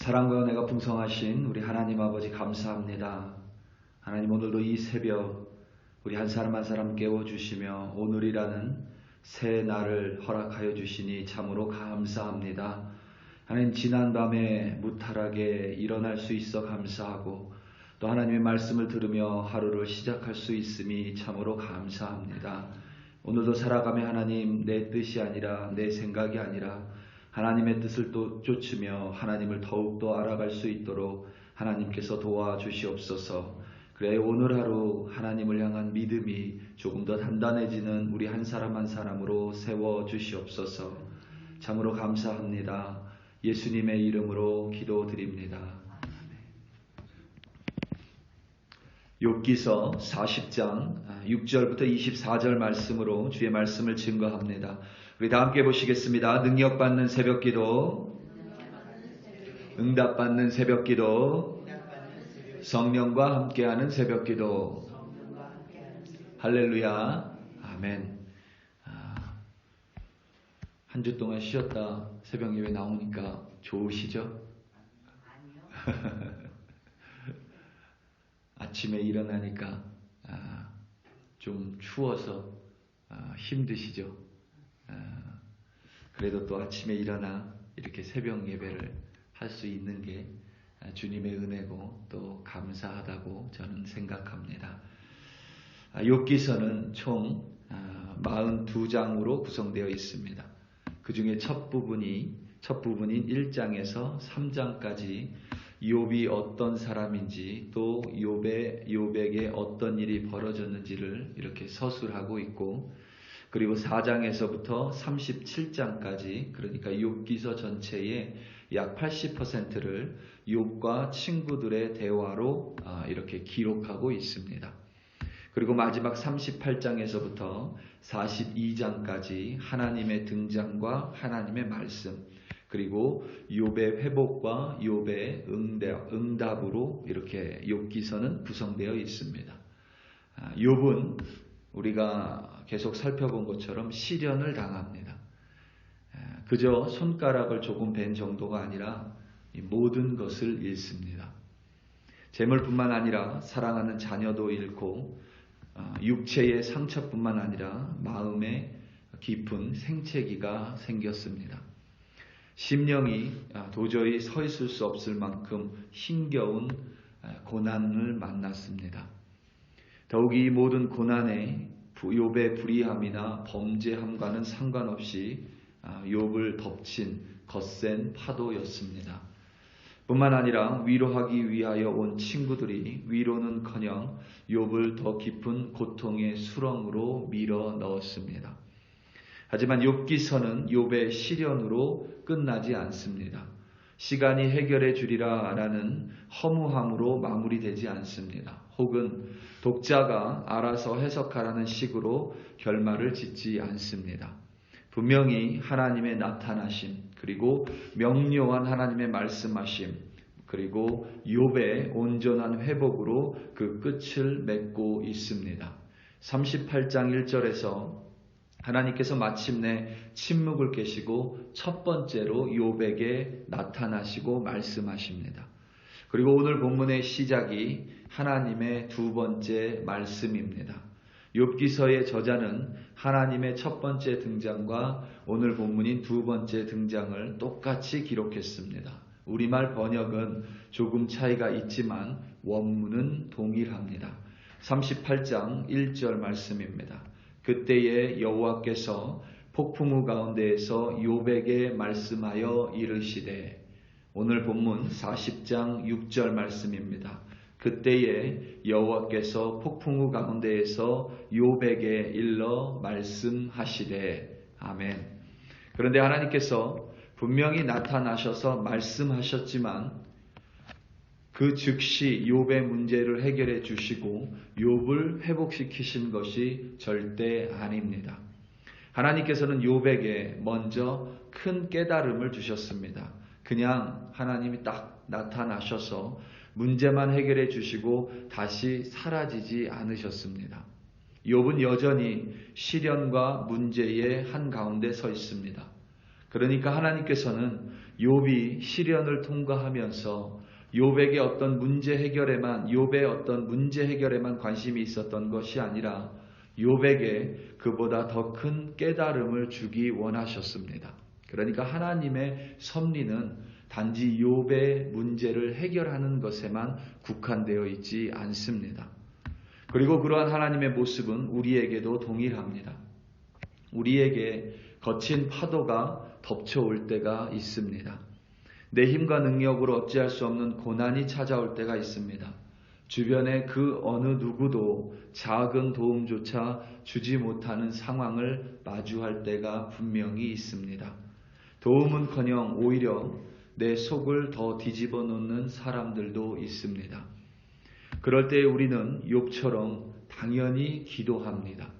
사랑과 은혜가 풍성하신 우리 하나님 아버지 감사합니다. 하나님, 오늘도 이 새벽 우리 한 사람 한 사람 깨워주시며 오늘이라는 새 날을 허락하여 주시니 참으로 감사합니다. 하나님, 지난 밤에 무탈하게 일어날 수 있어 감사하고 또 하나님의 말씀을 들으며 하루를 시작할 수 있음이 참으로 감사합니다. 오늘도 살아가며 하나님, 내 뜻이 아니라 내 생각이 아니라 하나님의 뜻을 또 쫓으며 하나님을 더욱더 알아갈 수 있도록 하나님께서 도와주시옵소서. 그래, 오늘 하루 하나님을 향한 믿음이 조금 더 단단해지는 우리 한 사람 한 사람으로 세워주시옵소서. 참으로 감사합니다. 예수님의 이름으로 기도드립니다. 욥기서 40장 6절부터 24절 말씀으로 주의 말씀을 증거합니다. 우리 다 함께 보시겠습니다. 능력받는 새벽기도, 응답받는 새벽기도, 성령과 함께하는 새벽기도. 할렐루야. 아멘. 한 주 동안 쉬었다 새벽 예배 나오니까 좋으시죠? 아침에 일어나니까 좀 추워서 힘드시죠? 그래도 또 아침에 일어나 이렇게 새벽 예배를 할 수 있는 게 주님의 은혜고 또 감사하다고 저는 생각합니다. 욥기서는 총 42장으로 구성되어 있습니다. 그 중에 첫 부분인 1장에서 3장까지 욥이 어떤 사람인지 또 욥에게 어떤 일이 벌어졌는지를 이렇게 서술하고 있고, 그리고 4장에서부터 37장까지, 그러니까 욥기서 전체의 약 80%를 욥과 친구들의 대화로 이렇게 기록하고 있습니다. 그리고 마지막 38장에서부터 42장까지 하나님의 등장과 하나님의 말씀, 그리고 욥의 회복과 욥의 응답으로 이렇게 욥기서는 구성되어 있습니다. 욥은 우리가 계속 살펴본 것처럼 시련을 당합니다. 그저 손가락을 조금 벤 정도가 아니라 모든 것을 잃습니다. 재물뿐만 아니라 사랑하는 자녀도 잃고 육체의 상처뿐만 아니라 마음에 깊은 생채기가 생겼습니다. 심령이 도저히 서 있을 수 없을 만큼 힘겨운 고난을 만났습니다. 더욱이 이 모든 고난에 욥의 불의함이나 범죄함과는 상관없이 욥을 덮친 거센 파도였습니다. 뿐만 아니라 위로하기 위하여 온 친구들이 위로는커녕 욥을 더 깊은 고통의 수렁으로 밀어 넣었습니다. 하지만 욥기서는 욥의 시련으로 끝나지 않습니다. 시간이 해결해 주리라 라는 허무함으로 마무리되지 않습니다. 혹은 독자가 알아서 해석하라는 식으로 결말을 짓지 않습니다. 분명히 하나님의 나타나심, 그리고 명료한 하나님의 말씀하심, 그리고 욥의 온전한 회복으로 그 끝을 맺고 있습니다. 38장 1절에서 하나님께서 마침내 침묵을 깨시고 첫 번째로 욥에게 나타나시고 말씀하십니다. 그리고 오늘 본문의 시작이 하나님의 두 번째 말씀입니다. 욥기서의 저자는 하나님의 첫 번째 등장과 오늘 본문인 두 번째 등장을 똑같이 기록했습니다. 우리말 번역은 조금 차이가 있지만 원문은 동일합니다. 38장 1절 말씀입니다. 그때에 여호와께서 폭풍우 가운데에서 욥에게 말씀하여 이르시되. 오늘 본문 40장 6절 말씀입니다. 그때에 여호와께서 폭풍우 가운데에서 욥에게 일러 말씀하시되. 아멘. 그런데 하나님께서 분명히 나타나셔서 말씀하셨지만 그 즉시 욥의 문제를 해결해 주시고 욥을 회복시키신 것이 절대 아닙니다. 하나님께서는 욥에게 먼저 큰 깨달음을 주셨습니다. 그냥 하나님이 딱 나타나셔서 문제만 해결해 주시고 다시 사라지지 않으셨습니다. 욥은 여전히 시련과 문제의 한가운데 서 있습니다. 그러니까 하나님께서는 욥이 시련을 통과하면서 욥의 어떤 문제 해결에만 관심이 있었던 것이 아니라 욥에게 그보다 더 큰 깨달음을 주기 원하셨습니다. 그러니까 하나님의 섭리는 단지 욥의 문제를 해결하는 것에만 국한되어 있지 않습니다. 그리고 그러한 하나님의 모습은 우리에게도 동일합니다. 우리에게 거친 파도가 덮쳐올 때가 있습니다. 내 힘과 능력으로 어찌할 수 없는 고난이 찾아올 때가 있습니다. 주변의 그 어느 누구도 작은 도움조차 주지 못하는 상황을 마주할 때가 분명히 있습니다. 도움은커녕 오히려 내 속을 더 뒤집어 놓는 사람들도 있습니다. 그럴 때 우리는 욥처럼 당연히 기도합니다.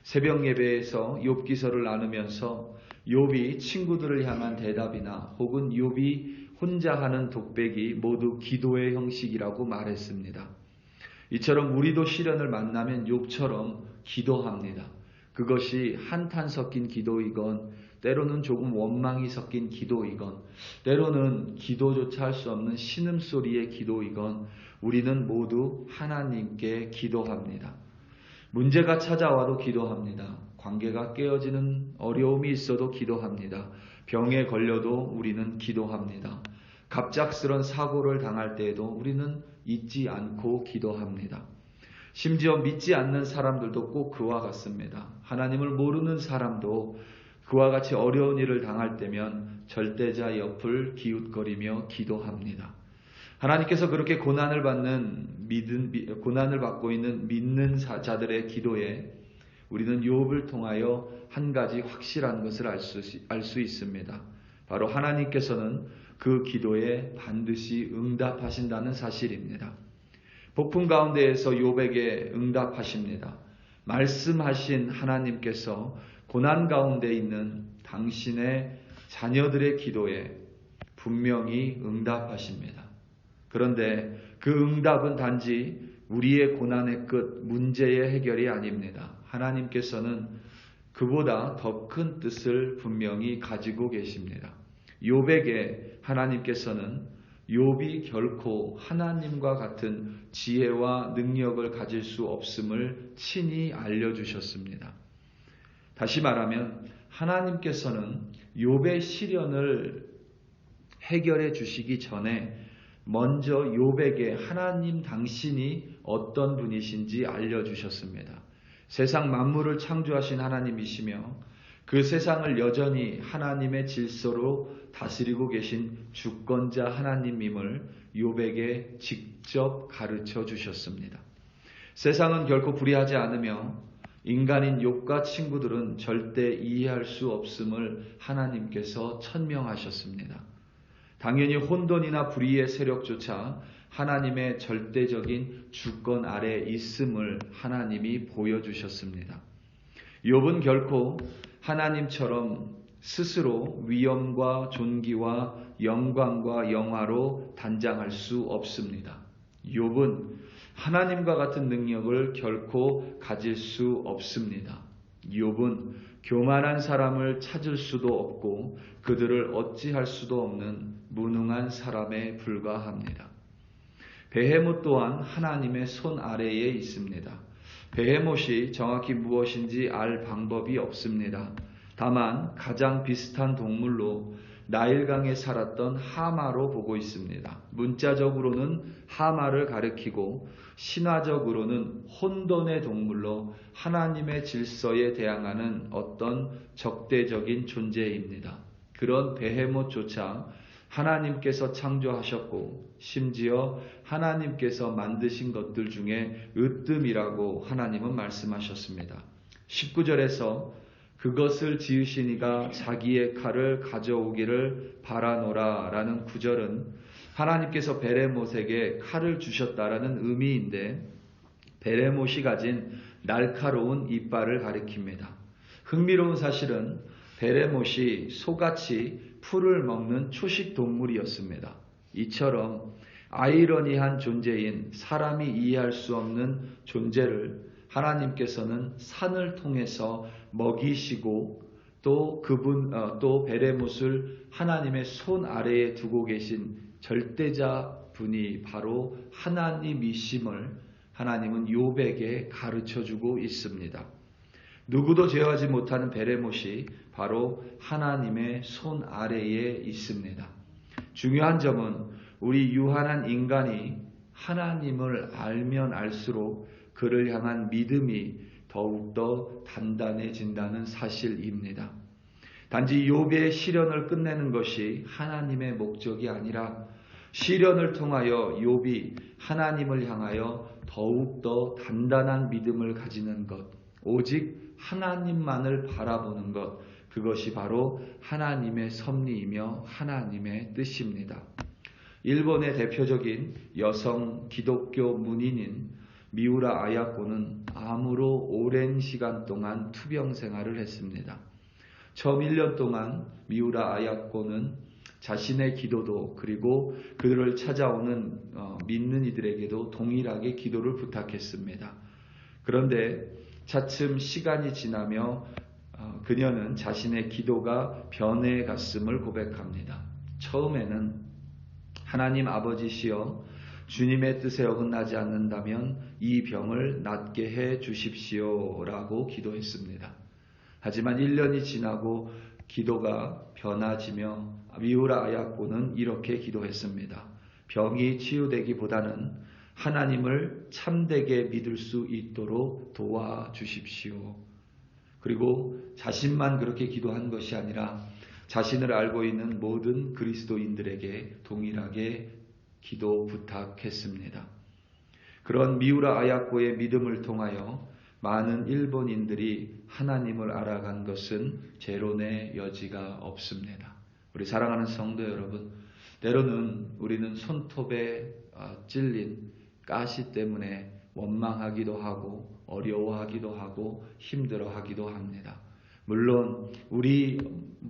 새벽 예배에서 욥기서를 나누면서 욥이 친구들을 향한 대답이나 혹은 욥이 혼자 하는 독백이 모두 기도의 형식이라고 말했습니다. 이처럼 우리도 시련을 만나면 욥처럼 기도합니다. 그것이 한탄 섞인 기도이건 때로는 조금 원망이 섞인 기도이건 때로는 기도조차 할 수 없는 신음소리의 기도이건 우리는 모두 하나님께 기도합니다. 문제가 찾아와도 기도합니다. 관계가 깨어지는 어려움이 있어도 기도합니다. 병에 걸려도 우리는 기도합니다. 갑작스런 사고를 당할 때에도 우리는 잊지 않고 기도합니다. 심지어 믿지 않는 사람들도 꼭 그와 같습니다. 하나님을 모르는 사람도 그와 같이 어려운 일을 당할 때면 절대자 옆을 기웃거리며 기도합니다. 하나님께서 그렇게 고난을 받고 있는 믿는 자들의 기도에 우리는 욥을 통하여 한 가지 확실한 것을 알 수 있습니다. 바로 하나님께서는 그 기도에 반드시 응답하신다는 사실입니다. 폭풍 가운데에서 욥에게 응답하십니다. 말씀하신 하나님께서 고난 가운데 있는 당신의 자녀들의 기도에 분명히 응답하십니다. 그런데 그 응답은 단지 우리의 고난의 끝, 문제의 해결이 아닙니다. 하나님께서는 그보다 더 큰 뜻을 분명히 가지고 계십니다. 욥에게 하나님께서는 욥이 결코 하나님과 같은 지혜와 능력을 가질 수 없음을 친히 알려주셨습니다. 다시 말하면 하나님께서는 욥의 시련을 해결해 주시기 전에 먼저 욥에게 하나님 당신이 어떤 분이신지 알려주셨습니다. 세상 만물을 창조하신 하나님이시며 그 세상을 여전히 하나님의 질서로 다스리고 계신 주권자 하나님임을 욥에게 직접 가르쳐 주셨습니다. 세상은 결코 불의하지 않으며 인간인 욥과 친구들은 절대 이해할 수 없음을 하나님께서 천명하셨습니다. 당연히 혼돈이나 불의의 세력조차 하나님의 절대적인 주권 아래 있음을 하나님이 보여주셨습니다. 욥은 결코 하나님처럼 스스로 위엄과 존귀와 영광과 영화로 단장할 수 없습니다. 욥은 하나님과 같은 능력을 결코 가질 수 없습니다. 욥은 교만한 사람을 찾을 수도 없고 그들을 어찌할 수도 없는 무능한 사람에 불과합니다. 베헤못 또한 하나님의 손 아래에 있습니다. 베헤못이 정확히 무엇인지 알 방법이 없습니다. 다만 가장 비슷한 동물로 나일강에 살았던 하마로 보고 있습니다. 문자적으로는 하마를 가리키고 신화적으로는 혼돈의 동물로 하나님의 질서에 대항하는 어떤 적대적인 존재입니다. 그런 베헤못조차 하나님께서 창조하셨고 심지어 하나님께서 만드신 것들 중에 으뜸이라고 하나님은 말씀하셨습니다. 19절에서 그것을 지으신 이가 자기의 칼을 가져오기를 바라노라 라는 구절은 하나님께서 베레못에게 칼을 주셨다라는 의미인데 베레못이 가진 날카로운 이빨을 가리킵니다. 흥미로운 사실은 베레못이 소같이 풀을 먹는 초식 동물이었습니다. 이처럼 아이러니한 존재인 사람이 이해할 수 없는 존재를 하나님께서는 산을 통해서 먹이시고 또 또 베레못을 하나님의 손 아래에 두고 계신 절대자 분이 바로 하나님이심을 하나님은 욥에게 가르쳐주고 있습니다. 누구도 제어하지 못하는 베레못이 바로 하나님의 손 아래에 있습니다. 중요한 점은 우리 유한한 인간이 하나님을 알면 알수록 그를 향한 믿음이 더욱더 단단해진다는 사실입니다. 단지 욥의 시련을 끝내는 것이 하나님의 목적이 아니라 시련을 통하여 욥이 하나님을 향하여 더욱더 단단한 믿음을 가지는 것, 오직 하나님만을 바라보는 것, 그것이 바로 하나님의 섭리이며 하나님의 뜻입니다. 일본의 대표적인 여성 기독교 문인인 미우라 아야코는 암으로 오랜 시간 동안 투병 생활을 했습니다. 처음 1년 동안 미우라 아야코는 자신의 기도도 그리고 그들을 찾아오는 믿는 이들에게도 동일하게 기도를 부탁했습니다. 그런데 차츰 시간이 지나며 그녀는 자신의 기도가 변해갔음을 고백합니다. 처음에는 하나님 아버지시여 주님의 뜻에 어긋나지 않는다면 이 병을 낫게 해 주십시오라고 기도했습니다. 하지만 1년이 지나고 기도가 변화지며 미우라 아야코는 이렇게 기도했습니다. 병이 치유되기보다는 하나님을 참되게 믿을 수 있도록 도와주십시오. 그리고 자신만 그렇게 기도한 것이 아니라 자신을 알고 있는 모든 그리스도인들에게 동일하게 기도 부탁했습니다. 그런 미우라 아야코의 믿음을 통하여 많은 일본인들이 하나님을 알아간 것은 재론의 여지가 없습니다. 우리 사랑하는 성도 여러분, 때로는 우리는 손톱에 찔린 가시 때문에 원망하기도 하고 어려워하기도 하고 힘들어하기도 합니다. 물론 우리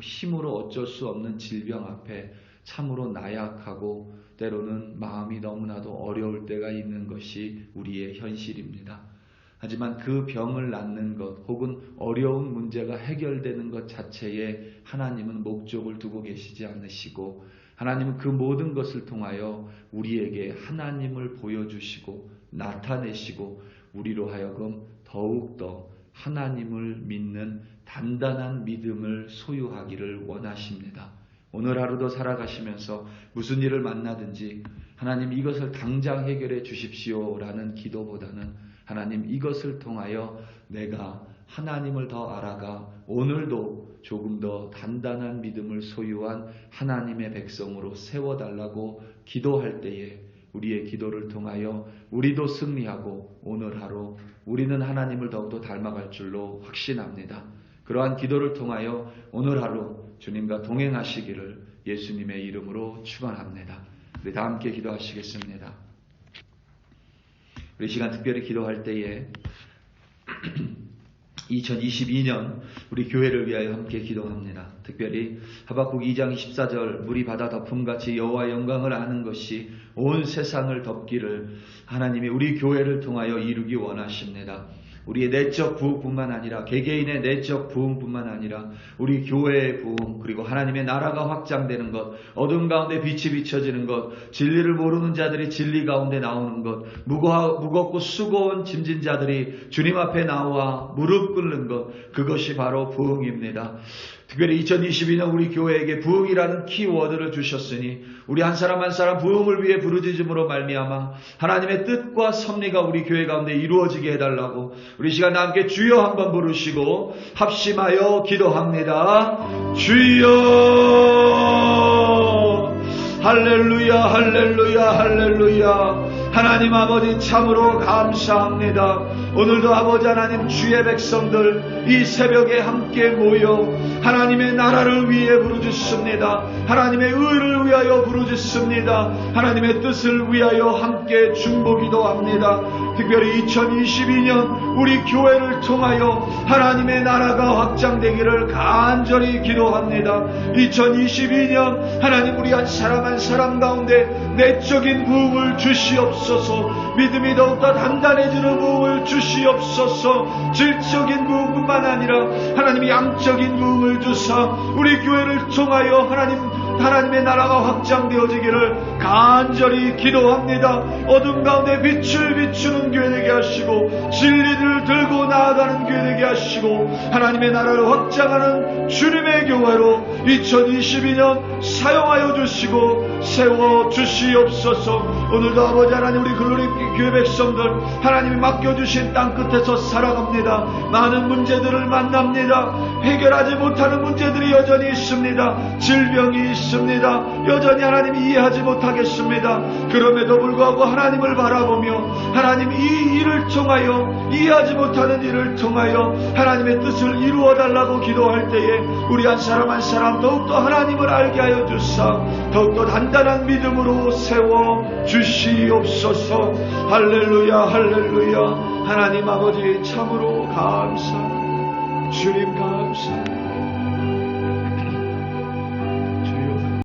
힘으로 어쩔 수 없는 질병 앞에 참으로 나약하고 때로는 마음이 너무나도 어려울 때가 있는 것이 우리의 현실입니다. 하지만 그 병을 낫는 것 혹은 어려운 문제가 해결되는 것 자체에 하나님은 목적을 두고 계시지 않으시고 하나님은 그 모든 것을 통하여 우리에게 하나님을 보여주시고 나타내시고 우리로 하여금 더욱더 하나님을 믿는 단단한 믿음을 소유하기를 원하십니다. 오늘 하루도 살아가시면서 무슨 일을 만나든지 하나님 이것을 당장 해결해 주십시오라는 기도보다는 하나님 이것을 통하여 내가 하나님을 더 알아가 오늘도 조금 더 단단한 믿음을 소유한 하나님의 백성으로 세워달라고 기도할 때에 우리의 기도를 통하여 우리도 승리하고 오늘 하루 우리는 하나님을 더욱더 닮아갈 줄로 확신합니다. 그러한 기도를 통하여 오늘 하루 주님과 동행하시기를 예수님의 이름으로 축원합니다. 우리 다 함께 기도하시겠습니다. 우리 시간 특별히 기도할 때에 2022년 우리 교회를 위하여 함께 기도합니다. 특별히 하박국 2장 24절 물이 바다 덮음같이 여호와의 영광을 아는 것이 온 세상을 덮기를 하나님이 우리 교회를 통하여 이루기 원하십니다. 우리의 내적 부흥뿐만 아니라 개개인의 내적 부흥뿐만 아니라 우리 교회의 부흥 그리고 하나님의 나라가 확장되는 것 어둠 가운데 빛이 비춰지는 것 진리를 모르는 자들이 진리 가운데 나오는 것 무겁고 수고온 짐진 자들이 주님 앞에 나와 무릎 꿇는 것 그것이 바로 부흥입니다. 특별히 2022년 우리 교회에게 부흥이라는 키워드를 주셨으니 우리 한 사람 한 사람 부흥을 위해 부르짖음으로 말미암아 하나님의 뜻과 섭리가 우리 교회 가운데 이루어지게 해달라고 우리 시간 다 함께 주여 한번 부르시고 합심하여 기도합니다. 주여 할렐루야 할렐루야 할렐루야. 하나님 아버지 참으로 감사합니다. 오늘도 아버지 하나님 주의 백성들 이 새벽에 함께 모여 하나님의 나라를 위해 부르짖습니다. 하나님의 의를 위하여 부르짖습니다. 하나님의 뜻을 위하여 함께 중보기도합니다. 특별히 2022년 우리 교회를 통하여 하나님의 나라가 확장되기를 간절히 기도합니다. 2022년 하나님 우리 한 사람 한 사람 가운데 내적인 부흥을 주시옵소서. 믿음이 더욱더 단단해지는 부흥을 주시옵소서. 주시옵소서. 질적인 부흥뿐만 아니라 하나님이 양적인 부흥을 주사 우리 교회를 통하여 하나님의 나라가 확장되어지기를 간절히 기도합니다. 어둠 가운데 빛을 비추는 교회 되게 하시고 진리를 들고 나아가는 교회 되게 하시고 하나님의 나라를 확장하는 주님의 교회로 2022년 사용하여 주시고 세워 주시옵소서. 오늘도 아버지 하나님, 우리 글로리 교회 백성들 하나님이 맡겨주신 땅끝에서 살아갑니다. 많은 문제들을 만납니다. 해결하지 못하는 문제들이 여전히 있습니다. 질병이 있습니다. 여전히 하나님이 이해하지 못하겠습니다. 그럼에도 불구하고 하나님을 바라보며 하나님 이 일을 통하여, 이해하지 못하는 일을 통하여 하나님의 뜻을 이루어달라고 기도할 때에 우리 한 사람 한 사람 더욱더 하나님을 알게 하여 주사 더욱더 단단한 믿음으로 세워 주시옵소서. 할렐루야 할렐루야. 하나님 아버지 참으로 감사합니다. 주님 감사합니다.